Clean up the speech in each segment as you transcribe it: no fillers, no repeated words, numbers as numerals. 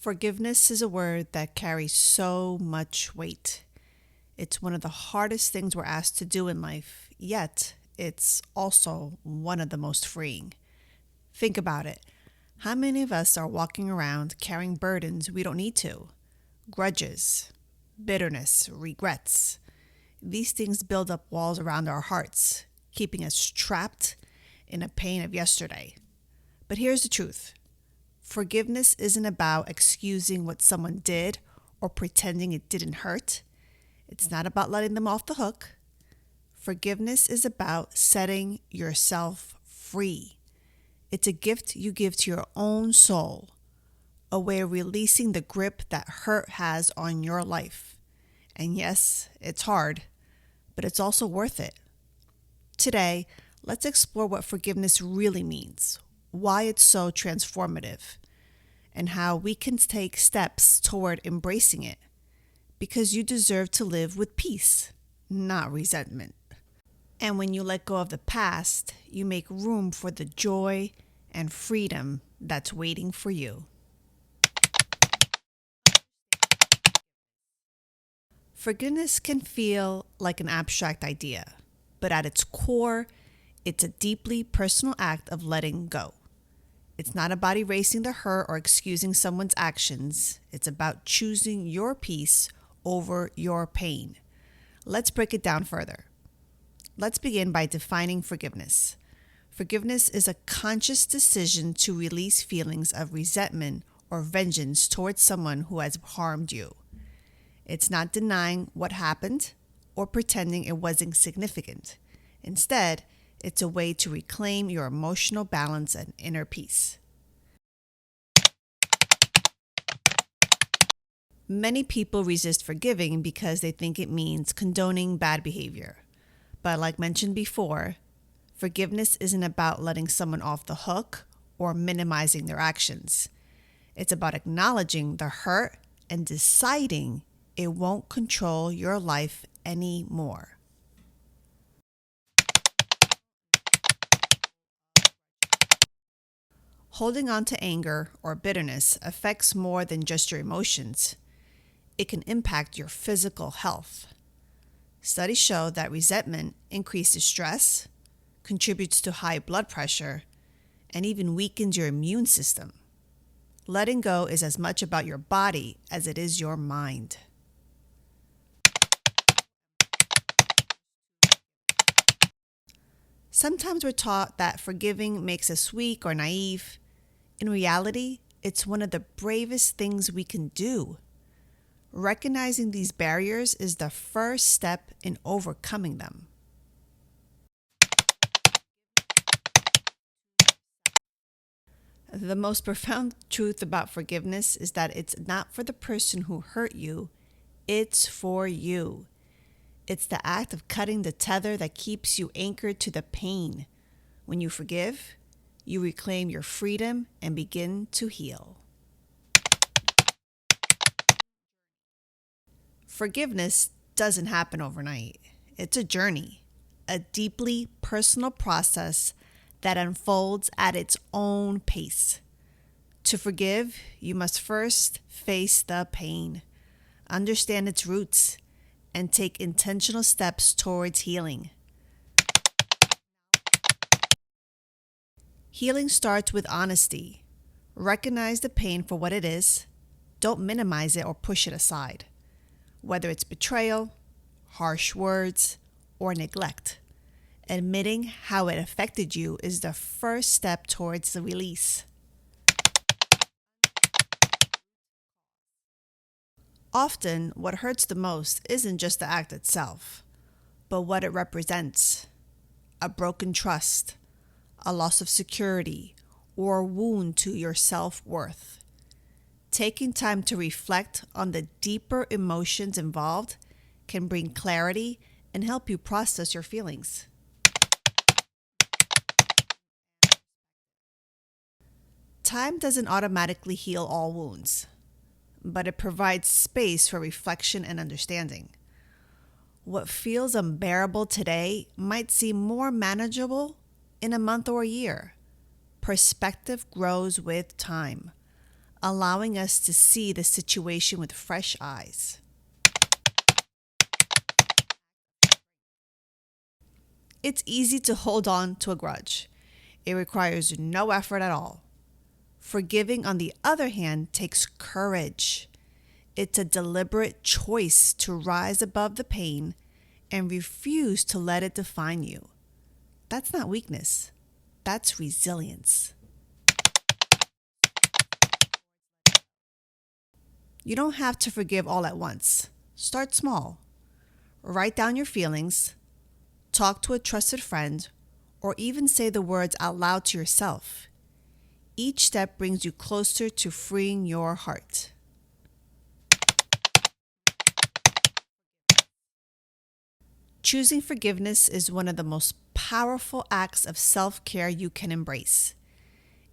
Forgiveness is a word that carries so much weight. It's one of the hardest things we're asked to do in life, yet it's also one of the most freeing. Think about it. How many of us are walking around carrying burdens we don't need to? Grudges, bitterness, regrets. These things build up walls around our hearts, keeping us trapped in a pain of yesterday. But here's the truth. Forgiveness isn't about excusing what someone did or pretending it didn't hurt. It's not about letting them off the hook. Forgiveness is about setting yourself free. It's a gift you give to your own soul, a way of releasing the grip that hurt has on your life. And yes, it's hard, but it's also worth it. Today, let's explore what forgiveness really means, why it's so transformative, and how we can take steps toward embracing it. Because you deserve to live with peace, not resentment. And when you let go of the past, you make room for the joy and freedom that's waiting for you. Forgiveness can feel like an abstract idea, but at its core, it's a deeply personal act of letting go. It's not about erasing the hurt or excusing someone's actions. It's about choosing your peace over your pain. Let's break it down further. Let's begin by defining forgiveness. Forgiveness is a conscious decision to release feelings of resentment or vengeance towards someone who has harmed you. It's not denying what happened or pretending it wasn't significant. Instead, it's a way to reclaim your emotional balance and inner peace. Many people resist forgiving because they think it means condoning bad behavior. But like mentioned before, forgiveness isn't about letting someone off the hook or minimizing their actions. It's about acknowledging the hurt and deciding it won't control your life anymore. Holding on to anger or bitterness affects more than just your emotions. It can impact your physical health. Studies show that resentment increases stress, contributes to high blood pressure, and even weakens your immune system. Letting go is as much about your body as it is your mind. Sometimes we're taught that forgiving makes us weak or naive. In reality, it's one of the bravest things we can do. Recognizing these barriers is the first step in overcoming them. The most profound truth about forgiveness is that it's not for the person who hurt you, it's for you. It's the act of cutting the tether that keeps you anchored to the pain. When you forgive, you reclaim your freedom and begin to heal. Forgiveness doesn't happen overnight. It's a journey, a deeply personal process that unfolds at its own pace. To forgive, you must first face the pain, understand its roots, and take intentional steps towards healing. Healing starts with honesty. Recognize the pain for what it is. Don't minimize it or push it aside. Whether it's betrayal, harsh words, or neglect, admitting how it affected you is the first step towards the release. Often, what hurts the most isn't just the act itself, but what it represents. A broken trust, a loss of security, or a wound to your self-worth. Taking time to reflect on the deeper emotions involved can bring clarity and help you process your feelings. Time doesn't automatically heal all wounds, but it provides space for reflection and understanding. What feels unbearable today might seem more manageable in a month or a year. Perspective grows with time. allowing us to see the situation with fresh eyes. It's easy to hold on to a grudge. It requires no effort at all. Forgiving, on the other hand, takes courage. It's a deliberate choice to rise above the pain and refuse to let it define you. That's not weakness. That's resilience. You don't have to forgive all at once. Start small. Write down your feelings, talk to a trusted friend, or even say the words out loud to yourself. Each step brings you closer to freeing your heart. Choosing forgiveness is one of the most powerful acts of self-care you can embrace.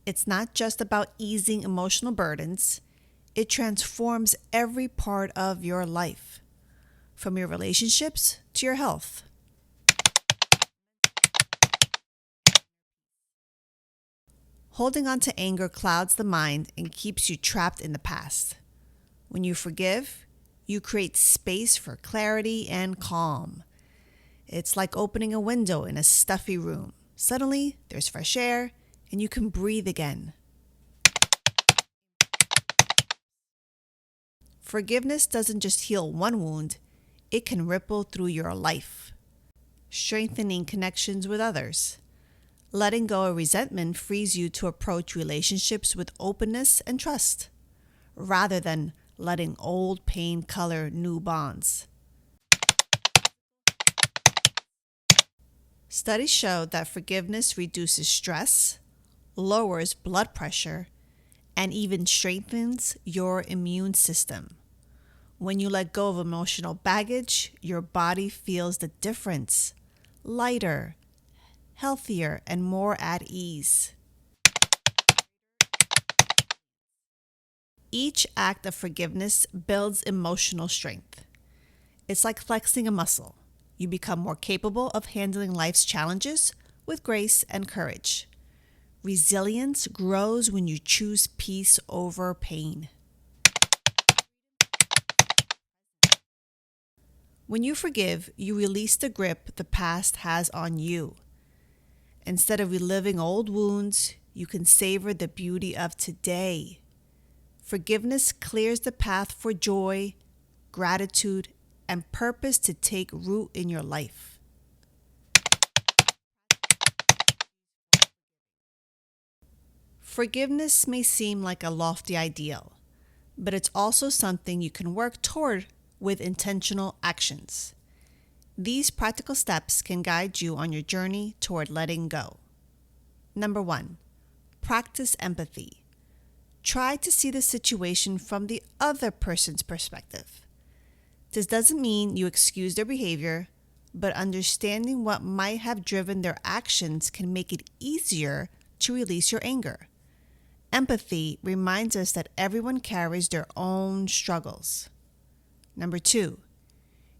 It's not just about easing emotional burdens. It transforms every part of your life, from your relationships to your health. Holding on to anger clouds the mind and keeps you trapped in the past. When you forgive, you create space for clarity and calm. It's like opening a window in a stuffy room. Suddenly, there's fresh air and you can breathe again. Forgiveness doesn't just heal one wound, it can ripple through your life, strengthening connections with others. Letting go of resentment frees you to approach relationships with openness and trust, rather than letting old pain color new bonds. Studies show that forgiveness reduces stress, lowers blood pressure, and even strengthens your immune system. When you let go of emotional baggage, your body feels the difference, lighter, healthier, and more at ease. Each act of forgiveness builds emotional strength. It's like flexing a muscle. You become more capable of handling life's challenges with grace and courage. Resilience grows when you choose peace over pain. When you forgive, you release the grip the past has on you. Instead of reliving old wounds, you can savor the beauty of today. Forgiveness clears the path for joy, gratitude, and purpose to take root in your life. Forgiveness may seem like a lofty ideal, but it's also something you can work toward with intentional actions. These practical steps can guide you on your journey toward letting go. Number 1, practice empathy. Try to see the situation from the other person's perspective. This doesn't mean you excuse their behavior, but understanding what might have driven their actions can make it easier to release your anger. Empathy reminds us that everyone carries their own struggles. Number 2,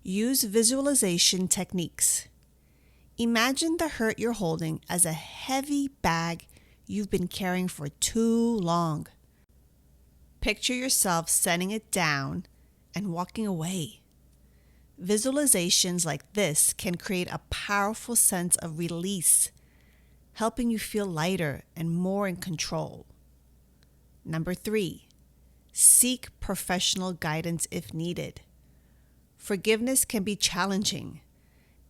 use visualization techniques. Imagine the hurt you're holding as a heavy bag you've been carrying for too long. Picture yourself setting it down and walking away. Visualizations like this can create a powerful sense of release, helping you feel lighter and more in control. Number 3, seek professional guidance if needed. Forgiveness can be challenging,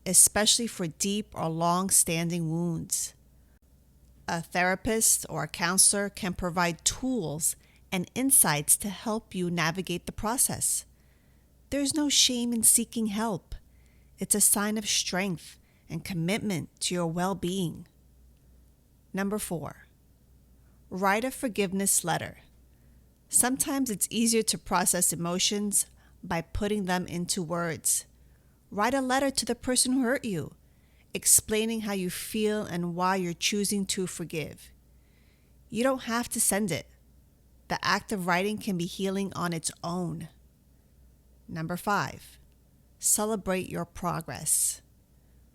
especially for deep or long-standing wounds. A therapist or a counselor can provide tools and insights to help you navigate the process. There's no shame in seeking help. It's a sign of strength and commitment to your well-being. Number 4, write a forgiveness letter. Sometimes it's easier to process emotions by putting them into words. Write a letter to the person who hurt you, explaining how you feel and why you're choosing to forgive. You don't have to send it. The act of writing can be healing on its own. Number 5, celebrate your progress.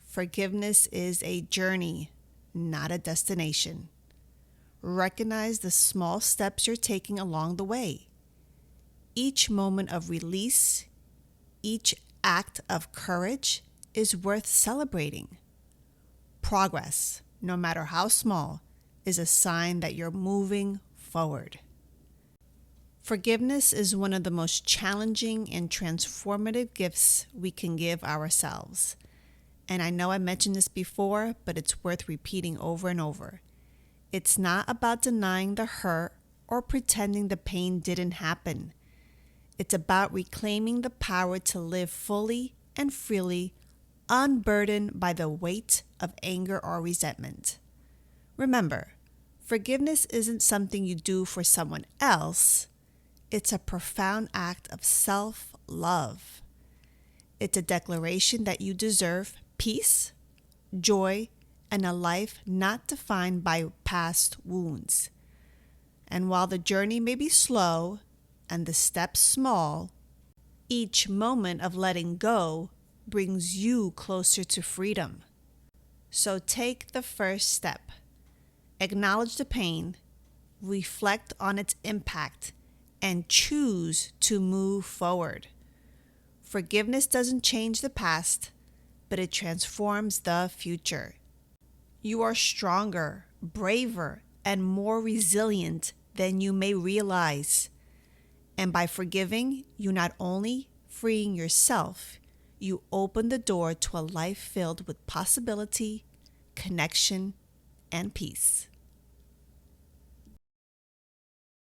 Forgiveness is a journey, not a destination. recognize the small steps you're taking along the way. Each moment of release, each act of courage is worth celebrating. Progress, no matter how small, is a sign that you're moving forward. Forgiveness is one of the most challenging and transformative gifts we can give ourselves. And I know I mentioned this before, but it's worth repeating over and over. It's not about denying the hurt or pretending the pain didn't happen. It's about reclaiming the power to live fully and freely, unburdened by the weight of anger or resentment. Remember, forgiveness isn't something you do for someone else. It's a profound act of self-love. It's a declaration that you deserve peace, joy, and a life not defined by past wounds. And while the journey may be slow and the steps small, each moment of letting go brings you closer to freedom. So take the first step. Acknowledge the pain, reflect on its impact, and choose to move forward. Forgiveness doesn't change the past, but it transforms the future. You are stronger, braver, and more resilient than you may realize. And by forgiving, you not only freeing yourself, you open the door to a life filled with possibility, connection, and peace.